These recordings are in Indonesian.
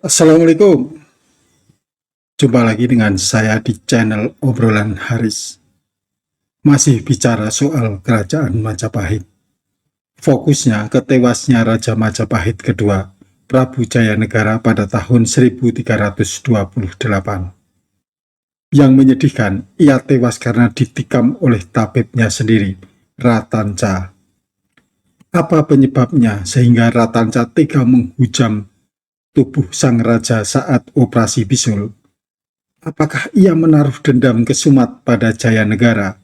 Assalamualaikum. Jumpa lagi dengan saya di channel Obrolan Haris. Masih bicara soal kerajaan Majapahit. Fokusnya ke tewasnya Raja Majapahit kedua, Prabu Jayanegara pada tahun 1328. Yang menyedihkan, ia tewas karena ditikam oleh tabibnya sendiri, Ratanca. Apa penyebabnya sehingga Ratanca tega menghujam tubuh sang raja saat operasi bisul? Apakah ia menaruh dendam kesumat pada Jayanegara?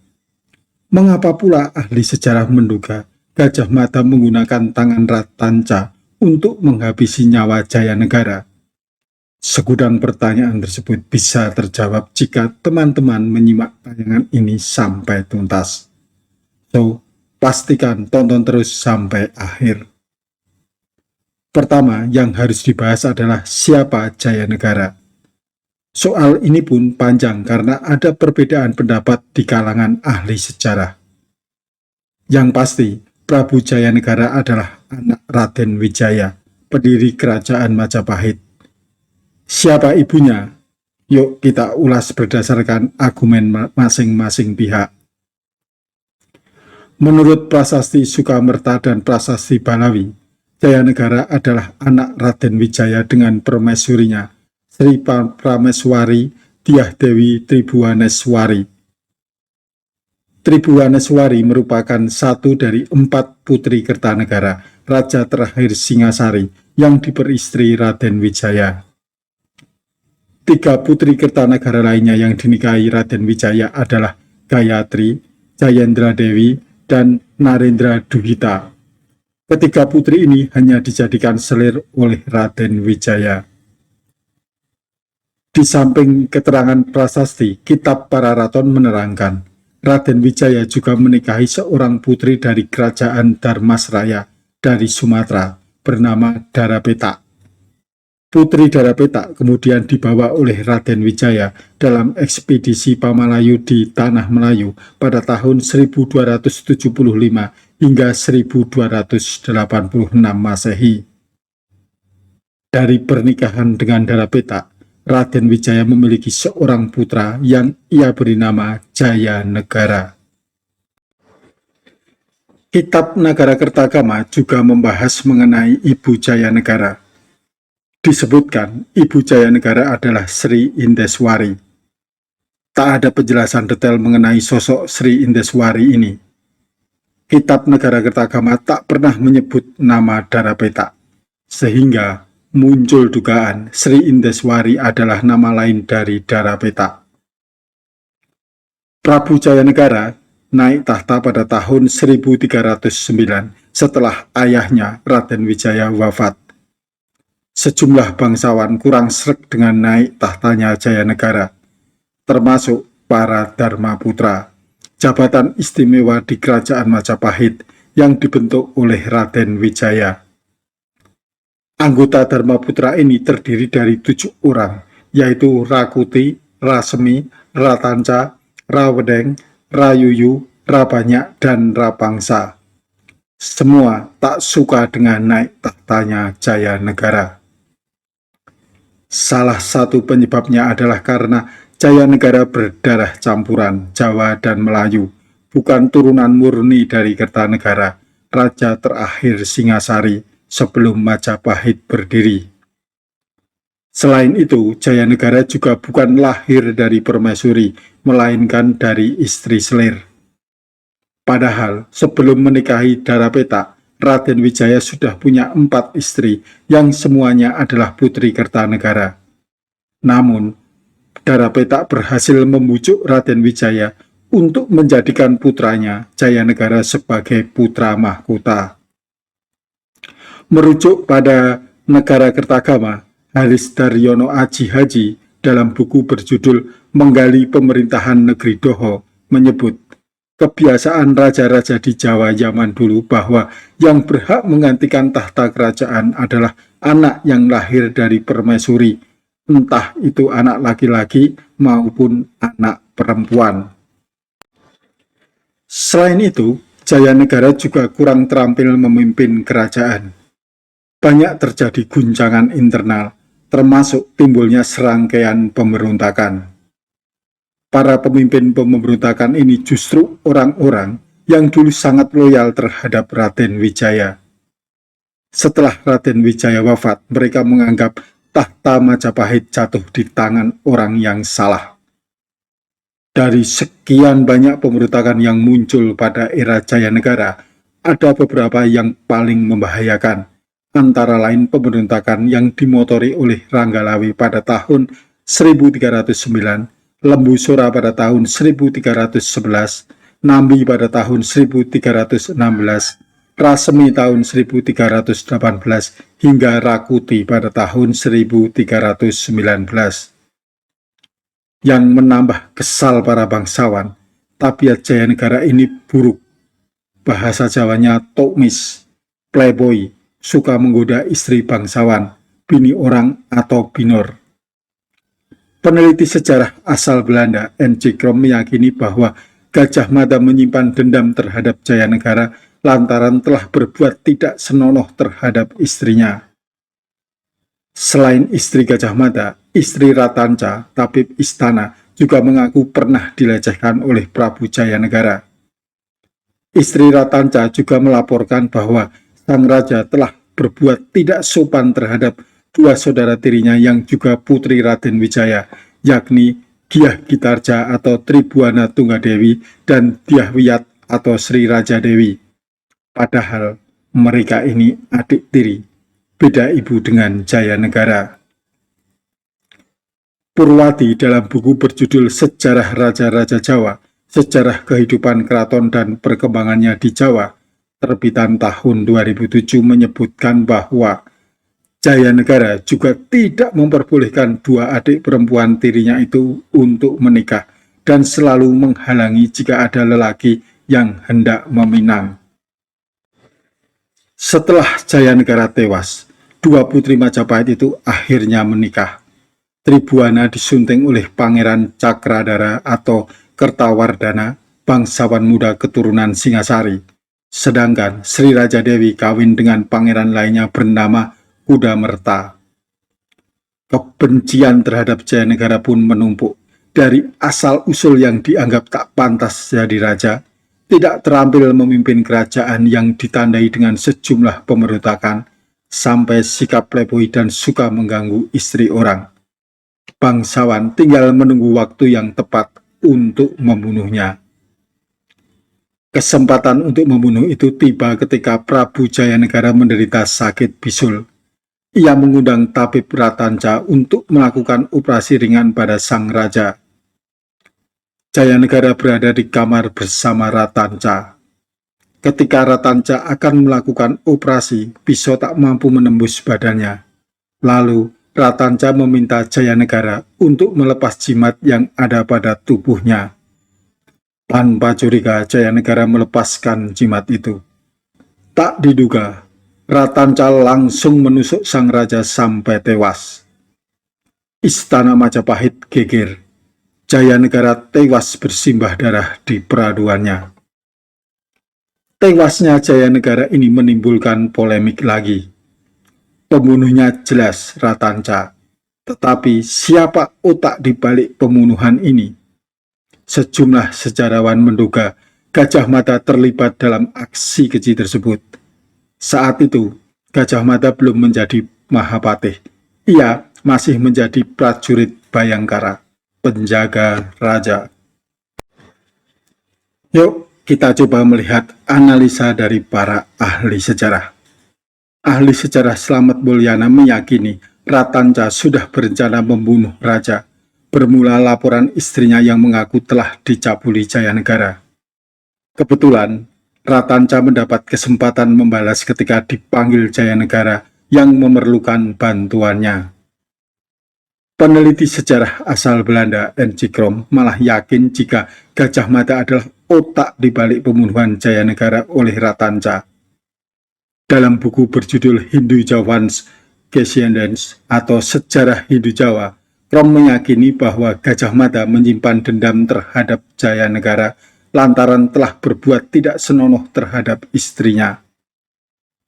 Mengapa pula ahli sejarah menduga Gajah Mada menggunakan tangan Ratanca untuk menghabisi nyawa Jayanegara? Segudang pertanyaan tersebut bisa terjawab jika teman-teman menyimak tayangan ini sampai tuntas. So, pastikan tonton terus sampai akhir. Pertama yang harus dibahas adalah siapa Jayanegara. Soal ini pun panjang karena ada perbedaan pendapat di kalangan ahli sejarah. Yang pasti, Prabu Jayanegara adalah anak Raden Wijaya, pendiri kerajaan Majapahit. Siapa ibunya? Yuk kita ulas berdasarkan argumen masing-masing pihak. Menurut Prasasti Sukamerta dan Prasasti Balawi, Jayanegara adalah anak Raden Wijaya dengan permaisurinya, Sri Prameswari Dyah Dewi Tribuaneswari. Tribuaneswari merupakan satu dari 4 putri Kertanegara, raja terakhir Singasari, yang diperistri Raden Wijaya. 3 putri Kertanegara lainnya yang dinikahi Raden Wijaya adalah Gayatri, Jayendra Dewi, dan Narendra Duhita. Ketiga putri ini hanya dijadikan selir oleh Raden Wijaya. Di samping keterangan prasasti, Kitab Pararaton menerangkan, Raden Wijaya juga menikahi seorang putri dari kerajaan Dharmasraya dari Sumatera, bernama Darapetak. Putri Darapetak kemudian dibawa oleh Raden Wijaya dalam ekspedisi Pamalayu di Tanah Melayu pada tahun 1275 hingga 1286 Masehi. Dari pernikahan dengan Darapetak, Raden Wijaya memiliki seorang putra yang ia beri nama Jayanegara. Kitab Nagarakertagama juga membahas mengenai Ibu Jayanegara. Disebutkan, Ibu Jayanegara adalah Sri Indeswari. Tak ada penjelasan detail mengenai sosok Sri Indeswari ini. Kitab Nagarakertagama tak pernah menyebut nama Darapetak, sehingga muncul dugaan Sri Indeswari adalah nama lain dari Darapetak. Prabu Jayanegara naik tahta pada tahun 1309 setelah ayahnya Raden Wijaya wafat. Sejumlah bangsawan kurang sreg dengan naik tahtanya Jayanegara, termasuk para Dharma Putra, jabatan istimewa di kerajaan Majapahit yang dibentuk oleh Raden Wijaya. Anggota Dharma Putra ini terdiri dari 7 orang, yaitu Rakuti, Rasemi, Ratanca, Rawedeng, Rayuyu, Rabanyak, dan Rapangsa. Semua tak suka dengan naik tahtanya Jayanegara. Salah satu penyebabnya adalah karena Jayanegara berdarah campuran Jawa dan Melayu, bukan turunan murni dari Kertanegara, raja terakhir Singasari sebelum Majapahit berdiri. Selain itu, Jayanegara juga bukan lahir dari permaisuri, melainkan dari istri selir. Padahal sebelum menikahi Darapetak, Raden Wijaya sudah punya 4 istri yang semuanya adalah putri Kertanegara. Namun, Darapetak berhasil membujuk Raden Wijaya untuk menjadikan putranya Jayanegara sebagai putra mahkota. Merujuk pada Nagarakertagama, Haris Daryono Aji Haji dalam buku berjudul Menggali Pemerintahan Negeri Doho menyebut, kebiasaan raja-raja di Jawa zaman dulu bahwa yang berhak menggantikan tahta kerajaan adalah anak yang lahir dari permaisuri, entah itu anak laki-laki maupun anak perempuan. Selain itu, Jayanegara juga kurang terampil memimpin kerajaan. Banyak terjadi guncangan internal, termasuk timbulnya serangkaian pemberontakan. Para pemimpin pemberontakan ini justru orang-orang yang dulu sangat loyal terhadap Raden Wijaya. Setelah Raden Wijaya wafat, mereka menganggap tahta Majapahit jatuh di tangan orang yang salah. Dari sekian banyak pemberontakan yang muncul pada era Jaya Negara, ada beberapa yang paling membahayakan, antara lain pemberontakan yang dimotori oleh Ranggalawe pada tahun 1309, Lembu Sora pada tahun 1311, Nambi pada tahun 1316, Rasemi tahun 1318, hingga Rakuti pada tahun 1319. Yang menambah kesal para bangsawan, tabiat Jaya Negara ini buruk. Bahasa Jawanya tokmis, playboy, suka menggoda istri bangsawan, bini orang atau binor. Peneliti sejarah asal Belanda, N.C. Krom, meyakini bahwa Gajah Mada menyimpan dendam terhadap Jaya Negara lantaran telah berbuat tidak senonoh terhadap istrinya. Selain istri Gajah Mada, istri Ratanca, tabib istana, juga mengaku pernah dilecehkan oleh Prabu Jaya Negara. Istri Ratanca juga melaporkan bahwa sang raja telah berbuat tidak sopan terhadap dua saudara tirinya yang juga putri Raden Wijaya, yakni Gyah Gitarja atau Tribuana Tunggadewi dan Dyah Wiyat atau Sri Raja Dewi. Padahal mereka ini adik tiri, beda ibu dengan Jaya Negara. Purwadi dalam buku berjudul Sejarah Raja-Raja Jawa, Sejarah Kehidupan Keraton dan Perkembangannya di Jawa, terbitan tahun 2007, menyebutkan bahwa Jaya Negara juga tidak memperbolehkan dua adik perempuan tirinya itu untuk menikah dan selalu menghalangi jika ada lelaki yang hendak meminang. Setelah Jaya Negara tewas, dua putri Majapahit itu akhirnya menikah. Tribuana disunting oleh Pangeran Cakradara atau Kertawardhana, bangsawan muda keturunan Singasari. Sedangkan Sri Raja Dewi kawin dengan pangeran lainnya bernama Kudamerta. Kebencian terhadap Jaya Negara pun menumpuk. Dari asal-usul yang dianggap tak pantas jadi raja, tidak terampil memimpin kerajaan yang ditandai dengan sejumlah pemberontakan, sampai sikap playboy dan suka mengganggu istri orang. Bangsawan tinggal menunggu waktu yang tepat untuk membunuhnya. Kesempatan untuk membunuh itu tiba ketika Prabu Jaya Negara menderita sakit bisul. Ia mengundang tabib Ratanca untuk melakukan operasi ringan pada sang raja. Jaya Negara berada di kamar bersama Ratanca. Ketika Ratanca akan melakukan operasi, pisau tak mampu menembus badannya. Lalu Ratanca meminta Jaya Negara untuk melepas jimat yang ada pada tubuhnya. Tanpa curiga, Jaya Negara melepaskan jimat itu. Tak diduga, Ratanca langsung menusuk sang raja sampai tewas. Istana Majapahit geger. Jaya Negara tewas bersimbah darah di peraduannya. Tewasnya Jaya Negara ini menimbulkan polemik lagi. Pembunuhnya jelas Ratanca, tetapi siapa otak di balik pembunuhan ini? Sejumlah sejarawan menduga Gajah Mada terlibat dalam aksi keji tersebut. Saat itu, Gajah Mada belum menjadi Mahapatih. Ia masih menjadi prajurit Bayangkara, penjaga raja. Yuk, kita coba melihat analisa dari para ahli sejarah. Ahli sejarah Slamet Mulyana meyakini Ratanca sudah berencana membunuh raja, bermula laporan istrinya yang mengaku telah dicabuli Jaya Negara. Kebetulan, Ratanca mendapat kesempatan membalas ketika dipanggil Jaya Negara yang memerlukan bantuannya. Peneliti sejarah asal Belanda, N.C. Krom, malah yakin jika Gajah Mada adalah otak di balik pembunuhan Jaya Negara oleh Ratanca. Dalam buku berjudul Hindu Javan's Descendants atau Sejarah Hindu Jawa, Krom meyakini bahwa Gajah Mada menyimpan dendam terhadap Jaya Negara lantaran telah berbuat tidak senonoh terhadap istrinya.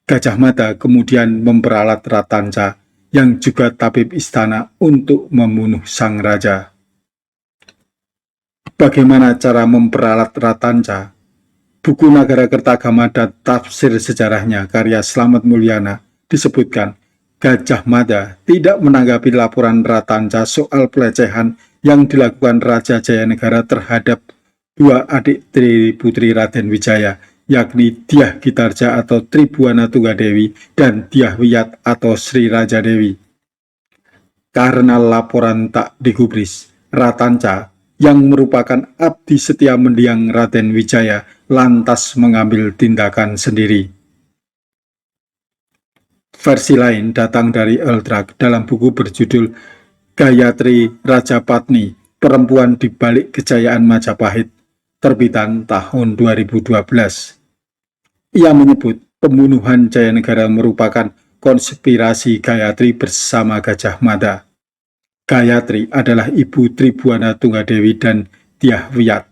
Gajah Mada kemudian memperalat Ratanca yang juga tabib istana untuk membunuh sang raja. Bagaimana cara memperalat Ratanca? Buku Nagara Kertagama dan tafsir sejarahnya karya Slamet Mulyana disebutkan Gajah Mada tidak menanggapi laporan Ratanca soal pelecehan yang dilakukan Raja Jayanegara terhadap dua adik Tri Putri Raden Wijaya, yakni Dyah Gitarja atau Tribuana Tunggadewi dan Dyah Wiyat atau Sri Raja Dewi. Karena laporan tak digubris, Ratanca yang merupakan abdi setia mendiang Raden Wijaya lantas mengambil tindakan sendiri. Versi lain datang dari Eldrak dalam buku berjudul Gayatri Rajapatni, Perempuan di Balik Kejayaan Majapahit, terbitan tahun 2012. Ia menyebut pembunuhan Jayanegara merupakan konspirasi Gayatri bersama Gajah Mada. Gayatri adalah ibu Tribuana Tunggadewi dan Dyah Wiyat.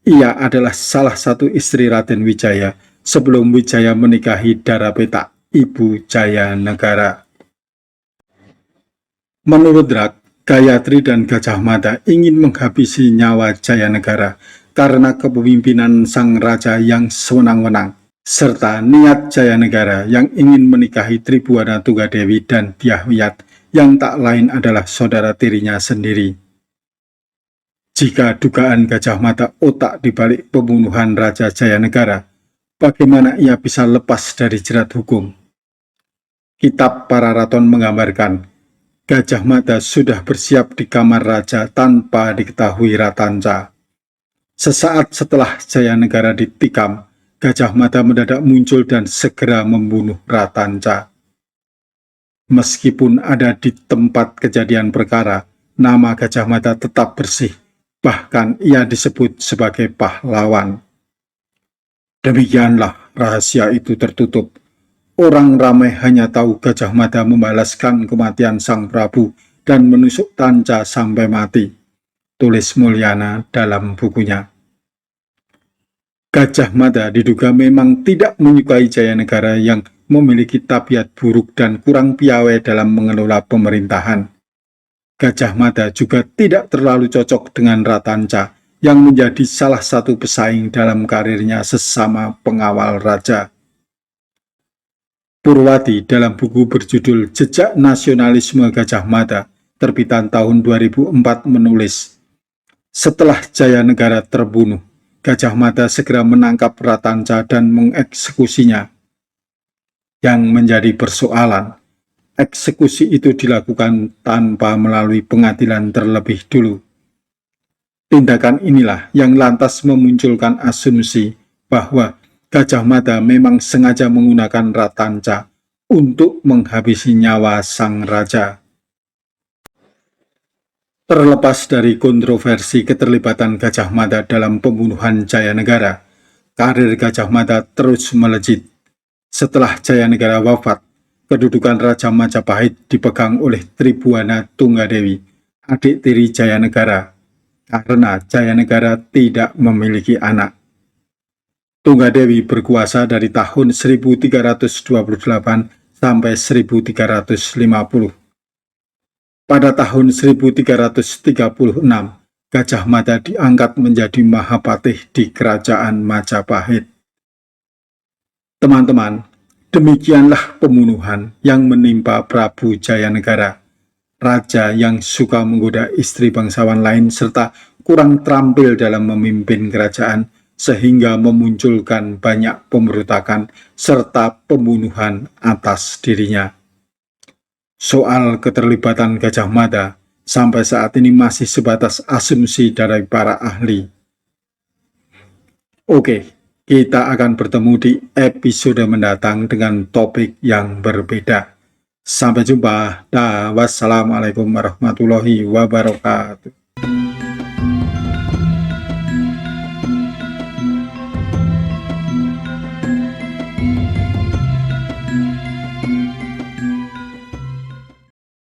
Ia adalah salah satu istri Raden Wijaya sebelum Wijaya menikahi Dara Petak, ibu Jayanegara. Menurut Drak, Gayatri dan Gajah Mada ingin menghabisi nyawa Jayanegara karena kepemimpinan sang raja yang sewenang-wenang, serta niat Jayanegara yang ingin menikahi Tribuana Tunggadewi dan Dyah Wiyat yang tak lain adalah saudara tirinya sendiri. Jika dugaan Gajah Mada otak di balik pembunuhan Raja Jayanegara, bagaimana ia bisa lepas dari jerat hukum? Kitab Para Raton menggambarkan, Gajah Mada sudah bersiap di kamar raja tanpa diketahui Ratanca. Sesaat setelah Jayanegara ditikam, Gajah Mada mendadak muncul dan segera membunuh Ratanca. Meskipun ada di tempat kejadian perkara, nama Gajah Mada tetap bersih, bahkan ia disebut sebagai pahlawan. Demikianlah rahasia itu tertutup. Orang ramai hanya tahu Gajah Mada membalaskan kematian Sang Prabu dan menusuk Tanca sampai mati, tulis Mulyana dalam bukunya. Gajah Mada diduga memang tidak menyukai Jayanegara yang memiliki tabiat buruk dan kurang piawai dalam mengelola pemerintahan. Gajah Mada juga tidak terlalu cocok dengan Ratanca yang menjadi salah satu pesaing dalam karirnya sesama pengawal raja. Purwadi dalam buku berjudul Jejak Nasionalisme Gajah Mada, terbitan tahun 2004 menulis, setelah Jayanegara terbunuh, Gajah Mada segera menangkap Ratanca dan mengeksekusinya. Yang menjadi persoalan, eksekusi itu dilakukan tanpa melalui pengadilan terlebih dulu. Tindakan inilah yang lantas memunculkan asumsi bahwa Gajah Mada memang sengaja menggunakan Ratanca untuk menghabisi nyawa sang raja. Terlepas dari kontroversi keterlibatan Gajah Mada dalam pembunuhan Jayanegara, karir Gajah Mada terus melejit. Setelah Jayanegara wafat, kedudukan Raja Majapahit dipegang oleh Tribuana Tunggadewi, adik tiri Jayanegara, karena Jayanegara tidak memiliki anak. Tunggadewi berkuasa dari tahun 1328 sampai 1350. Pada tahun 1336, Gajah Mada diangkat menjadi Mahapatih di Kerajaan Majapahit. Teman-teman, demikianlah pembunuhan yang menimpa Prabu Jayanegara, raja yang suka menggoda istri bangsawan lain serta kurang terampil dalam memimpin kerajaan sehingga memunculkan banyak pemberontakan serta pembunuhan atas dirinya. Soal keterlibatan Gajah Mada sampai saat ini masih sebatas asumsi dari para ahli. Oke. Kita akan bertemu di episode mendatang dengan topik yang berbeda. Sampai jumpa. Wassalamualaikum warahmatullahi wabarakatuh.